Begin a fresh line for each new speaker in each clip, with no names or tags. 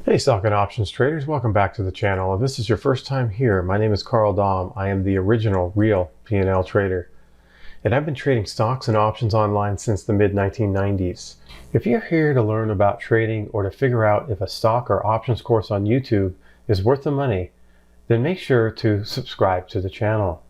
Hey stock and options traders, welcome back to the channel. If this is your first time here, my name is Karl Domm. I am the original real P&L trader. And I've been trading stocks and options online since the mid-1990s. If you're here to learn about trading or to figure out if a stock or options course on YouTube is worth the money, then make sure to subscribe to the channel.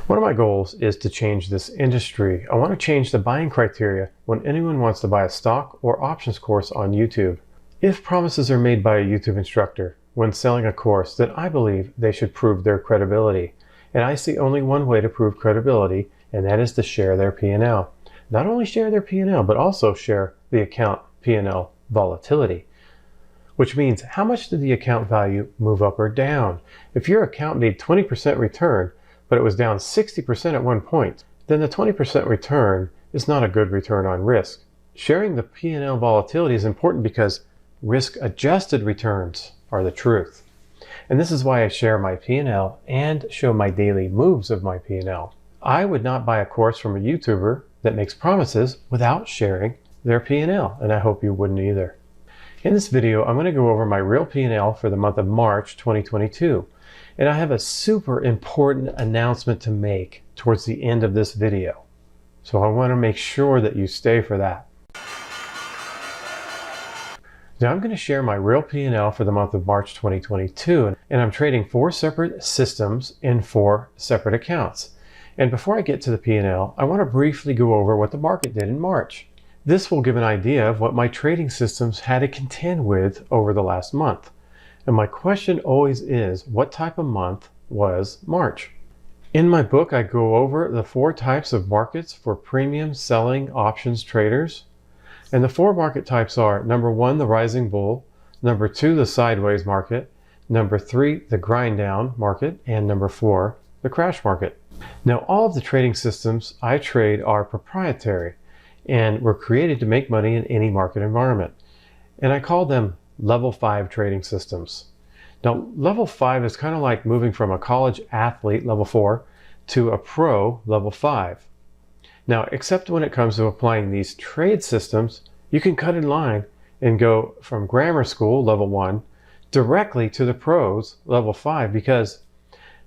One of my goals is to change this industry. I want to change the buying criteria when anyone wants to buy a stock or options course on YouTube. If promises are made by a YouTube instructor when selling a course, then I believe they should prove their credibility. And I see only one way to prove credibility, and that is to share their P&L. Not only share their P&L, but also share the account P&L volatility, which means how much did the account value move up or down? If your account made 20% return, but it was down 60% at one point, then the 20% return is not a good return on risk. Sharing the P&L volatility is important because risk-adjusted returns are the truth. And this is why I share my P&L and show my daily moves of my P&L. I would not buy a course from a YouTuber that makes promises without sharing their P&L, and I hope you wouldn't either. In this video, I'm going to go over my real P&L for the month of March 2022. And I have a super important announcement to make towards the end of this video. So I want to make sure that you stay for that. Now I'm going to share my real P&L for the month of March 2022, and I'm trading 4 separate systems in 4 separate accounts. And before I get to the P&L, I want to briefly go over what the market did in March. This will give an idea of what my trading systems had to contend with over the last month. And my question always is, what type of month was March? In my book, I go over the 4 types of markets for premium selling options traders. And the 4 market types are: number 1, the rising bull; number 2, the sideways market; number 3, the grind down market; and number 4, the crash market. Now, all of the trading systems I trade are proprietary and were created to make money in any market environment. And I call them level 5 trading systems. Now, level 5 is kind of like moving from a college athlete, level 4, to a pro, level 5. Now, except when it comes to applying these trade systems, you can cut in line and go from grammar school, level 1, directly to the pros, level 5, because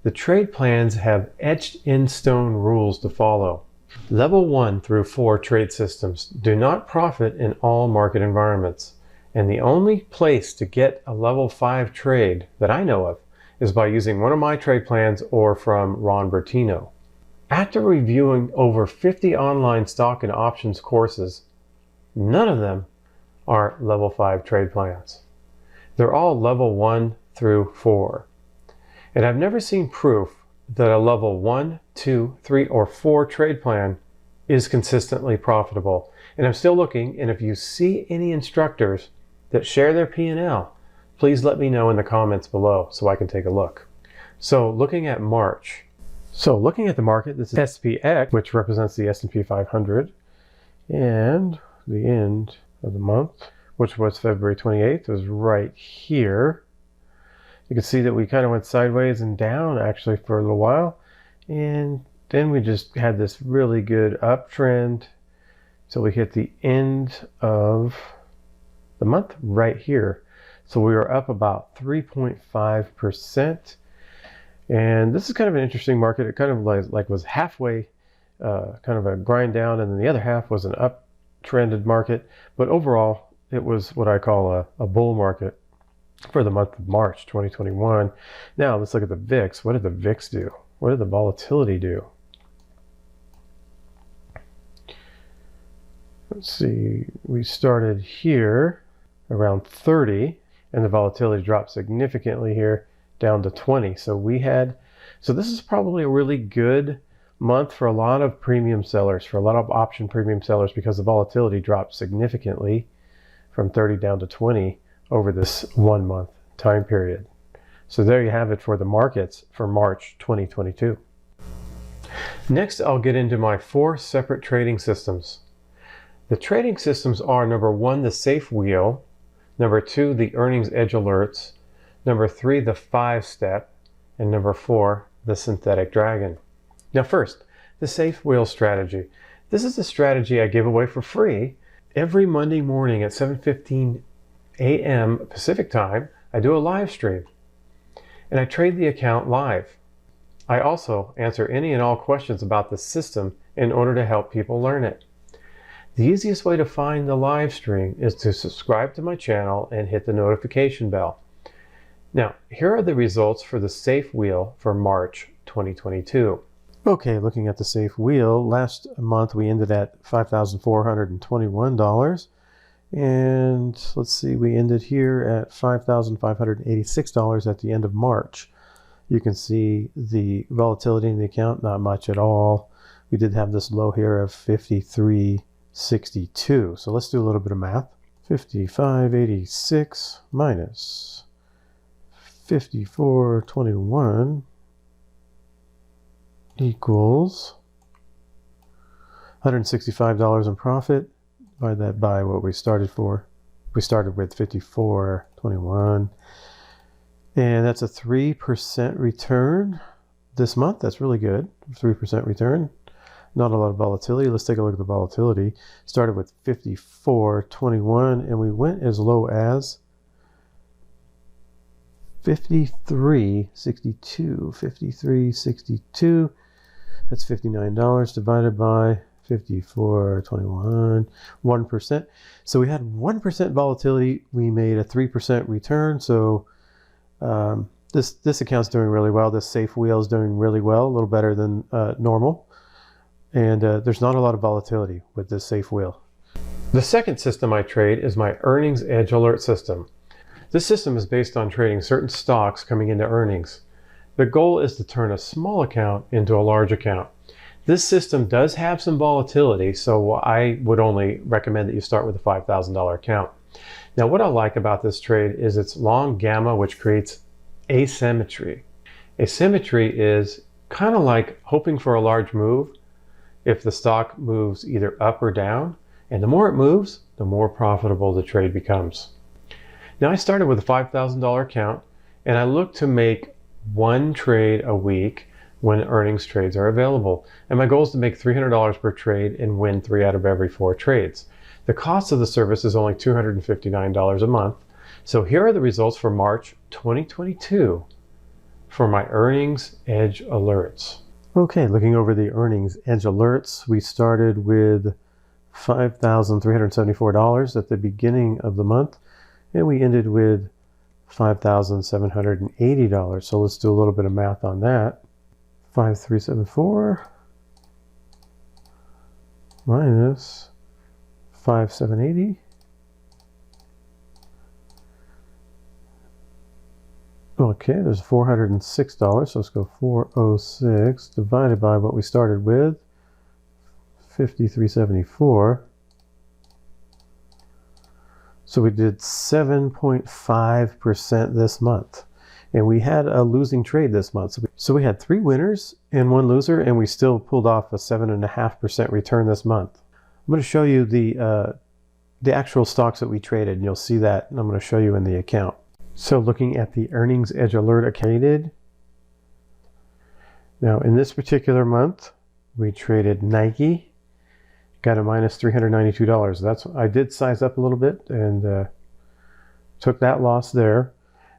the trade plans have etched in stone rules to follow. Level 1 through 4 trade systems do not profit in all market environments. And the only place to get a level 5 trade that I know of is by using one of my trade plans or from Ron Bertino. After reviewing over 50 online stock and options courses, none of them are level 5 trade plans. They're all level 1 through 4. And I've never seen proof that a level 1, 2, 3, or 4 trade plan is consistently profitable. And I'm still looking, and if you see any instructors that share their P&L, please let me know in the comments below so I can take a look. So looking at March. So looking at the market, this is SPX, which represents the S&P 500, and the end of the month, which was February 28th, was right here. You can see that we kind of went sideways and down actually for a little while, and then we just had this really good uptrend. So we hit the end of the month right here. So we were up about 3.5%. And this is kind of an interesting market. It kind of like was halfway kind of a grind down, and then the other half was an uptrended market. But overall, it was what I call a bull market for the month of March 2021. Now let's look at the VIX. What did the VIX do? What did the volatility do? Let's see, we started here around 30, and the volatility dropped significantly here down to 20. So this is probably a really good month for a lot of premium sellers, for a lot of option premium sellers, because the volatility dropped significantly from 30 down to 20 over this 1 month time period. So there you have it for the markets for March 2022. Next, I'll get into my 4 separate trading systems. The trading systems are: number 1, the safe wheel; number 2, the earnings edge alerts; number 3, the 5-step; and number 4, the synthetic dragon. Now first, the safe wheel strategy. This is a strategy I give away for free every Monday morning at 7:15 a.m. Pacific time, I do a live stream and I trade the account live. I also answer any and all questions about the system in order to help people learn it. The easiest way to find the live stream is to subscribe to my channel and hit the notification bell. Now, here are the results for the safe wheel for March 2022. Okay, looking at the safe wheel, last month we ended at $5,421. And let's see, we ended here at $5,586 at the end of March. You can see the volatility in the account, not much at all. We did have this low here of 53.62. So let's do a little bit of math. 55.86 minus 54.21 equals $165 in profit. Divide that by what we started for. We started with 54.21. And that's a 3% return this month. That's really good. 3% return. Not a lot of volatility. Let's take a look at the volatility. Started with 54.21 and we went as low as 53.62. 53.62. That's $59 divided by 54.21, 1%. So we had 1% volatility. We made a 3% return. So this account's doing really well. This safe wheel is doing really well, a little better than normal. And there's not a lot of volatility with this safe wheel. The second system I trade is my Earnings Edge Alert system. This system is based on trading certain stocks coming into earnings. The goal is to turn a small account into a large account. This system does have some volatility, so I would only recommend that you start with a $5,000 account. Now, what I like about this trade is its long gamma, which creates asymmetry. Asymmetry is kind of like hoping for a large move if the stock moves either up or down, and the more it moves, the more profitable the trade becomes. Now, I started with a $5,000 account, and I look to make one trade a week when earnings trades are available. And my goal is to make $300 per trade and win 3 out of every 4 trades. The cost of the service is only $259 a month. So here are the results for March 2022 for my Earnings Edge Alerts. Okay, looking over the Earnings Edge Alerts, we started with $5,374 at the beginning of the month, and we ended with $5,780. So let's do a little bit of math on that. 5374 minus 5780. Okay, there's $406, so let's go 406 divided by what we started with, 5374. So we did 7.5% this month. And we had a losing trade this month. So we had 3 winners and 1 loser, and we still pulled off a 7.5% return this month. I'm going to show you the actual stocks that we traded, and you'll see that, and I'm going to show you in the account. So looking at the Earnings Edge Alert account. Now in this particular month, we traded Nike, got a minus $392. I did size up a little bit and took that loss there.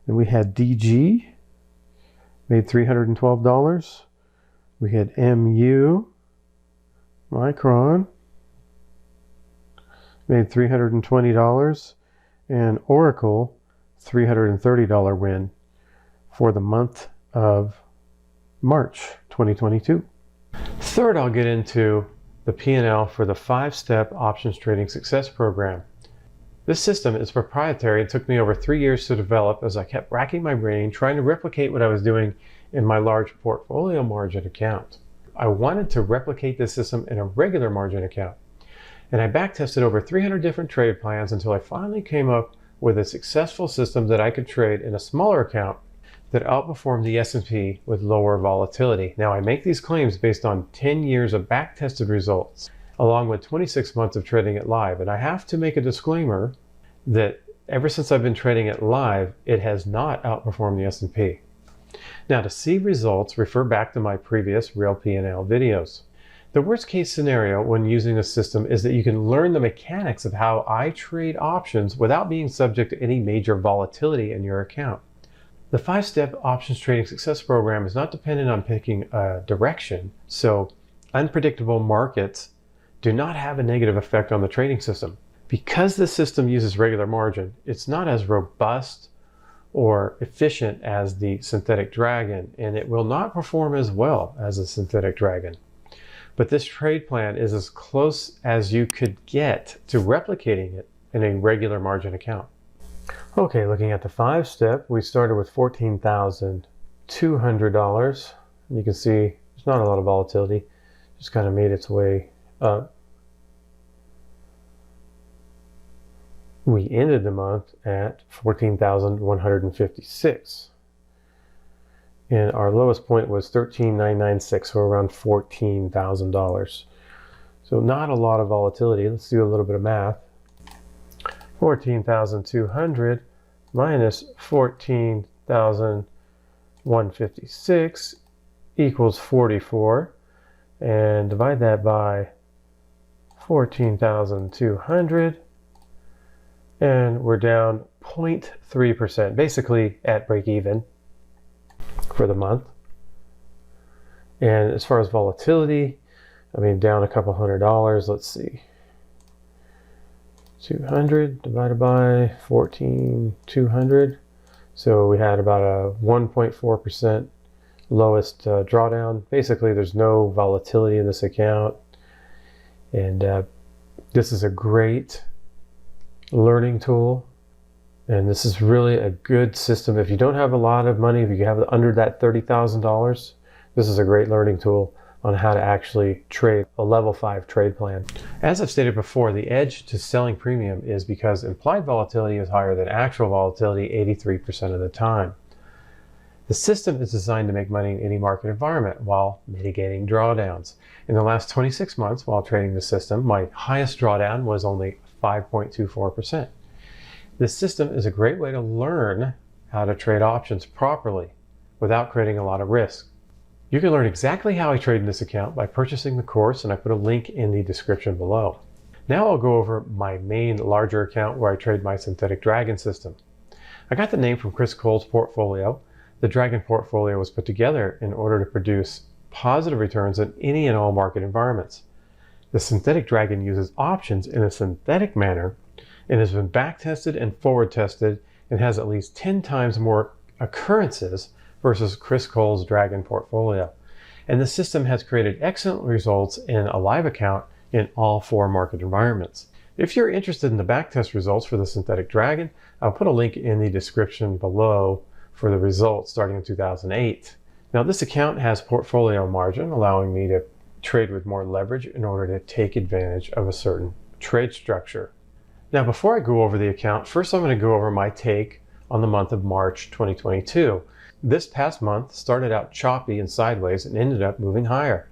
And we had DG, made $312. We had MU, Micron, made $320. And Oracle, $330 win for the month of March 2022. Third, I'll get into the P&L for the 5-step options trading success program. This system is proprietary. It took me over 3 years to develop as I kept racking my brain trying to replicate what I was doing in my large portfolio margin account. I wanted to replicate this system in a regular margin account. And I backtested over 300 different trade plans until I finally came up with a successful system that I could trade in a smaller account that outperformed the S&P with lower volatility. Now, I make these claims based on 10 years of backtested results, along with 26 months of trading it live. And I have to make a disclaimer that ever since I've been trading it live, it has not outperformed the S&P. Now, to see results, refer back to my previous Real P&L videos. The worst case scenario when using a system is that you can learn the mechanics of how I trade options without being subject to any major volatility in your account. The 5-step options trading success program is not dependent on picking a direction, so unpredictable markets do not have a negative effect on the trading system. Because the system uses regular margin, it's not as robust or efficient as the synthetic dragon, and it will not perform as well as a synthetic dragon. But this trade plan is as close as you could get to replicating it in a regular margin account. Okay, looking at the 5-step, we started with $14,200. You can see there's not a lot of volatility, just kind of made its way up. We ended the month at 14,156. And our lowest point was 13,996, so around $14,000. So not a lot of volatility. Let's do a little bit of math. 14,200 minus 14,156 equals 44. And divide that by 14,200. And we're down 0.3%, basically at break even for the month. And as far as volatility, I mean, down a couple $100. Let's see. 200 divided by 14,200. So we had about a 1.4% lowest drawdown. Basically, there's no volatility in this account. And this is a great learning tool. And this is really a good system. If you don't have a lot of money, if you have under that $30,000, this is a great learning tool on how to actually trade a level 5 trade plan. As I've stated before, the edge to selling premium is because implied volatility is higher than actual volatility 83% of the time. The system is designed to make money in any market environment while mitigating drawdowns. In the last 26 months while trading the system, my highest drawdown was only 5.24%. This system is a great way to learn how to trade options properly without creating a lot of risk. You can learn exactly how I trade in this account by purchasing the course, and I put a link in the description below. Now I'll go over my main larger account where I trade my synthetic dragon system. I got the name from Chris Cole's portfolio. The dragon portfolio was put together in order to produce positive returns in any and all market environments. The synthetic dragon uses options in a synthetic manner and has been back tested and forward tested and has at least 10 times more occurrences versus Chris Cole's dragon portfolio. And the system has created excellent results in a live account in all 4 market environments. If you're interested in the backtest results for the synthetic dragon, I'll put a link in the description below for the results starting in 2008. Now this account has portfolio margin, allowing me to trade with more leverage in order to take advantage of a certain trade structure. Now before I go over the account, first I'm going to go over my take on the month of March 2022. This past month started out choppy and sideways and ended up moving higher.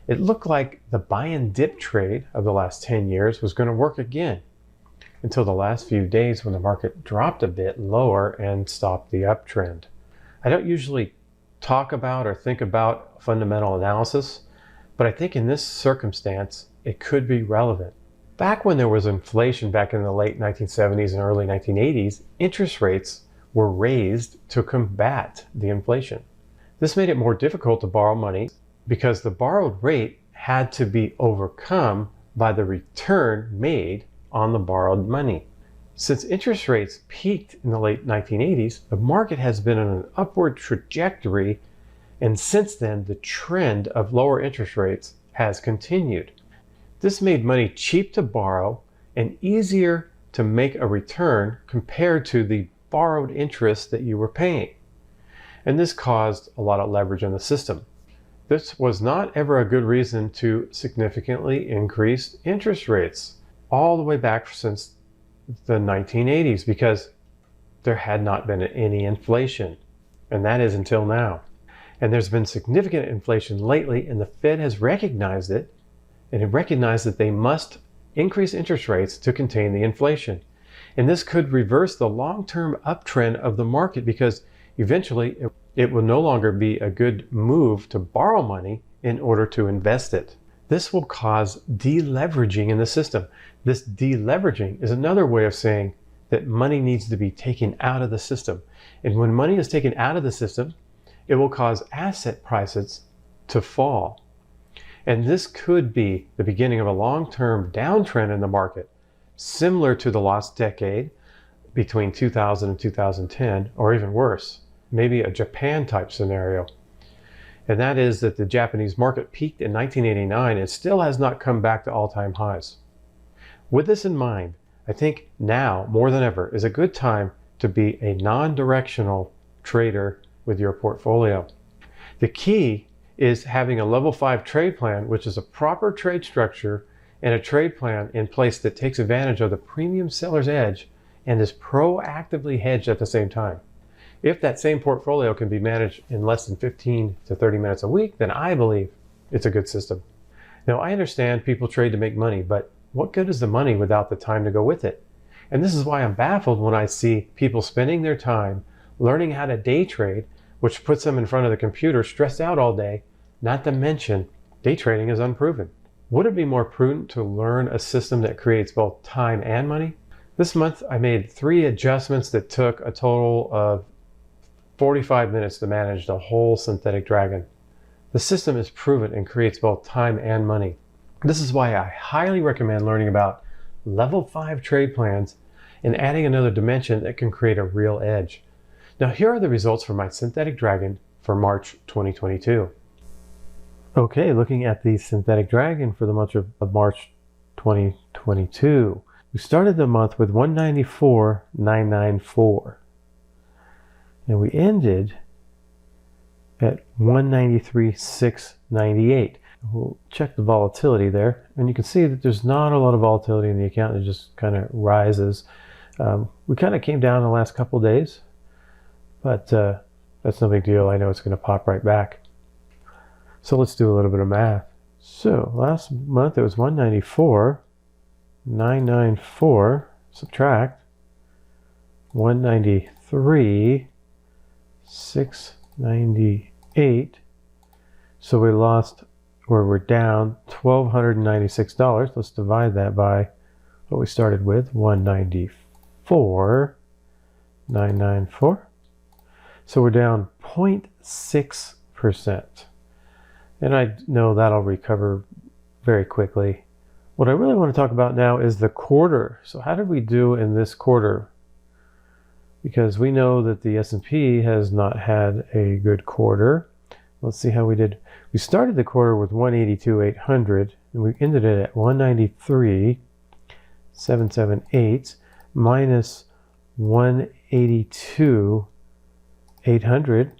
It looked like the buy and dip trade of the last 10 years was going to work again until the last few days when the market dropped a bit lower and stopped the uptrend. I don't usually talk about or think about fundamental analysis, but I think in this circumstance, it could be relevant. Back when there was inflation back in the late 1970s and early 1980s, interest rates were raised to combat the inflation. This made it more difficult to borrow money because the borrowed rate had to be overcome by the return made on the borrowed money. Since interest rates peaked in the late 1980s, the market has been on an upward trajectory, and since then the trend of lower interest rates has continued. This made money cheap to borrow and easier to make a return compared to the borrowed interest that you were paying. And this caused a lot of leverage in the system. This was not ever a good reason to significantly increase interest rates all the way back since the 1980s because there had not been any inflation, and that is until now. And there's been significant inflation lately, and the Fed has recognized it, and it recognized that they must increase interest rates to contain the inflation. And this could reverse the long-term uptrend of the market because eventually it will no longer be a good move to borrow money in order to invest it. This will cause deleveraging in the system. This deleveraging is another way of saying that money needs to be taken out of the system. And when money is taken out of the system, it will cause asset prices to fall. And this could be the beginning of a long-term downtrend in the market, similar to the lost decade between 2000 and 2010, or even worse, maybe a Japan type scenario. And that is that the Japanese market peaked in 1989 and still has not come back to all-time highs. With this in mind, I think now more than ever is a good time to be a non-directional trader with your portfolio. The key is having a level 5 trade plan, which is a proper trade structure and a trade plan in place that takes advantage of the premium seller's edge and is proactively hedged at the same time. If that same portfolio can be managed in less than 15 to 30 minutes a week, then I believe it's a good system. Now, I understand people trade to make money, but what good is the money without the time to go with it? And this is why I'm baffled when I see people spending their time learning how to day trade, which puts them in front of the computer stressed out all day, not to mention day trading is unproven. Would it be more prudent to learn a system that creates both time and money? This month, I made 3 adjustments that took a total of 45 minutes to manage the whole synthetic dragon. The system is proven and creates both time and money. This is why I highly recommend learning about level 5 trade plans and adding another dimension that can create a real edge. Now, here are the results for my synthetic dragon for March 2022. Okay, looking at the synthetic dragon for the month of March 2022. We started the month with 194,994. And we ended at 193,698. We'll check the volatility there. And you can see that there's not a lot of volatility in the account. It just kind of rises. We kind of came down the last couple of days, but that's no big deal. I know it's going to pop right back. So let's do a little bit of math. So last month it was 194,994. Subtract 193,698. So we lost, or we're down $1,296. Let's divide that by what we started with, 194,994. So we're down 0.6%. And I know that'll recover very quickly. What I really want to talk about now is the quarter. So how did we do in this quarter? Because we know that the S&P has not had a good quarter. Let's see how we did. We started the quarter with 182,800 and we ended it at 193,778 minus 182,800.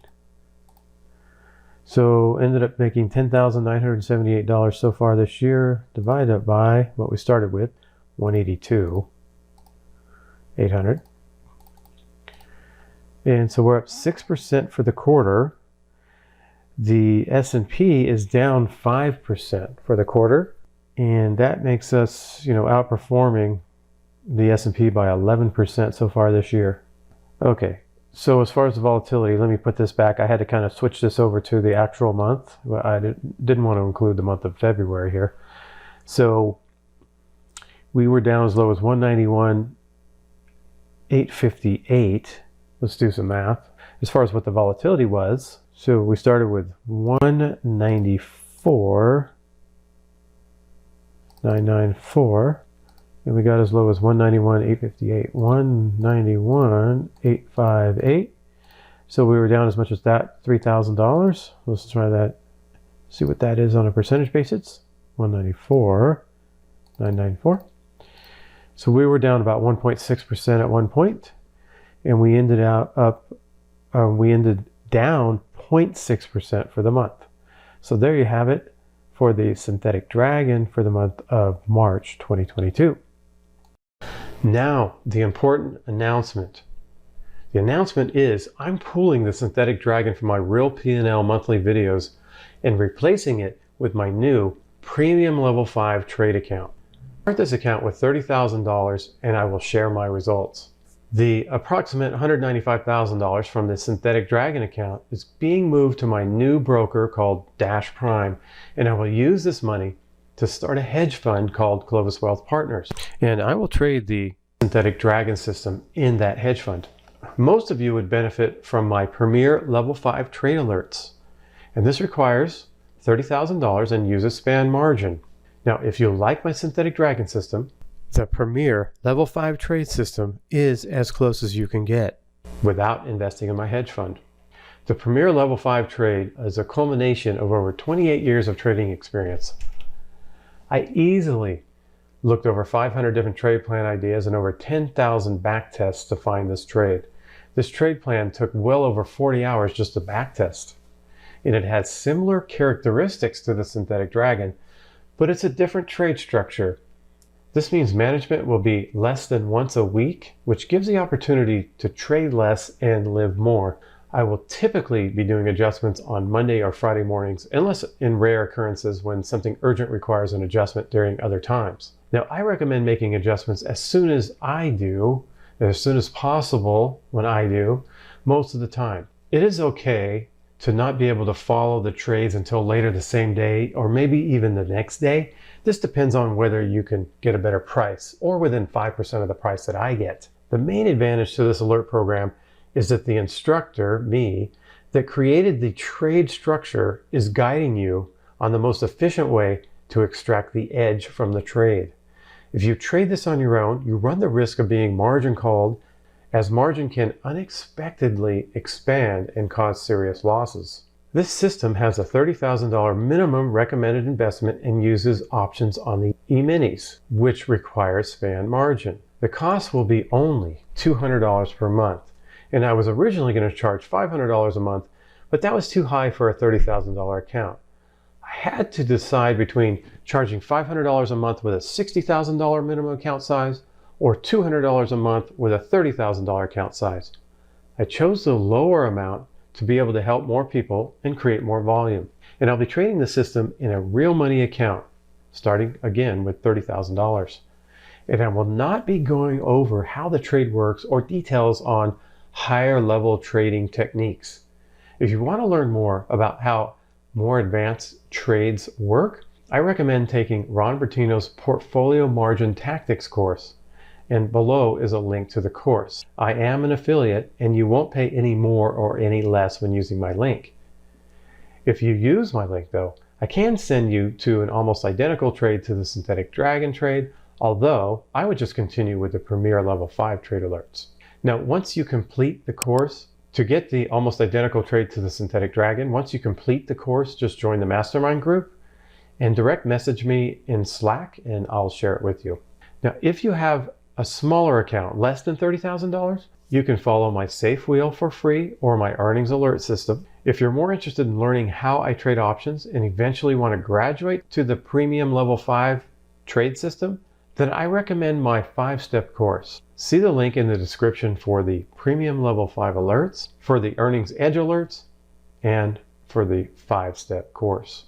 So ended up making $10,978 so far this year. Divide that by what we started with, 182,800. And so we're up 6% for the quarter. The S&P is down 5% for the quarter. And that makes us, outperforming the S&P by 11% so far this year. Okay. So as far as the volatility, let me put this back. I had to kind of switch this over to the actual month. I didn't want to include the month of February here. So we were down as low as 191,858. Let's do some math. As far as what the volatility was, so we started with 194,994. And we got as low as 191,858, 191,858. So we were down as much as that, $3,000. Let's try that, see what that is on a percentage basis. 194,994. So we were down about 1.6% at one point, and we ended down 0.6% for the month. So there you have it for the synthetic dragon for the month of March 2022. Now, the important announcement. The announcement is I'm pulling the synthetic dragon from my Real P&L monthly videos and replacing it with my new premium level 5 trade account. Start this account with $30,000 and I will share my results. The approximate $195,000 from the synthetic dragon account is being moved to my new broker called Dash Prime, and I will use this money to start a hedge fund called Clovis Wealth Partners. And I will trade the synthetic dragon system in that hedge fund. Most of you would benefit from my Premier Level 5 trade alerts. And this requires $30,000 and uses span margin. Now, if you like my synthetic dragon system, the Premier Level 5 trade system is as close as you can get without investing in my hedge fund. The Premier Level 5 trade is a culmination of over 28 years of trading experience. I easily looked over 500 different trade plan ideas and over 10,000 back tests to find this trade. This trade plan took well over 40 hours just to back test. And it has similar characteristics to the synthetic dragon, but it's a different trade structure. This means management will be less than once a week, which gives the opportunity to trade less and live more. I will typically be doing adjustments on Monday or Friday mornings, unless in rare occurrences when something urgent requires an adjustment during other times. Now, I recommend making adjustments as soon as possible when I do, most of the time. It is okay to not be able to follow the trades until later the same day or maybe even the next day. This depends on whether you can get a better price or within 5% of the price that I get. The main advantage to this alert program is that the instructor, me, that created the trade structure is guiding you on the most efficient way to extract the edge from the trade. If you trade this on your own, you run the risk of being margin called, as margin can unexpectedly expand and cause serious losses. This system has a $30,000 minimum recommended investment and uses options on the E-minis, which requires span margin. The cost will be only $200 per month. And I was originally going to charge $500 a month, but that was too high for a $30,000 account. I had to decide between charging $500 a month with a $60,000 minimum account size or $200 a month with a $30,000 account size. I chose the lower amount to be able to help more people and create more volume. And I'll be trading the system in a real money account, starting again with $30,000. And I will not be going over how the trade works or details on higher level trading techniques. If you want to learn more about how more advanced trades work, I recommend taking Ron Bertino's Portfolio Margin Tactics course. And below is a link to the course. I am an affiliate and you won't pay any more or any less when using my link. If you use my link though, I can send you to an almost identical trade to the synthetic dragon trade, although I would just continue with the Premier Level 5 trade alerts. Now, once you complete the course, to get the almost identical trade to the synthetic dragon, once you complete the course, just join the mastermind group and direct message me in Slack and I'll share it with you. Now, if you have a smaller account, less than $30,000, you can follow my Safe Wheel for free or my earnings alert system. If you're more interested in learning how I trade options and eventually want to graduate to the Premium Level 5 trade system, then I recommend my 5-step course. See the link in the description for the Premium Level 5 alerts, for the Earnings Edge alerts, and for the 5-step course.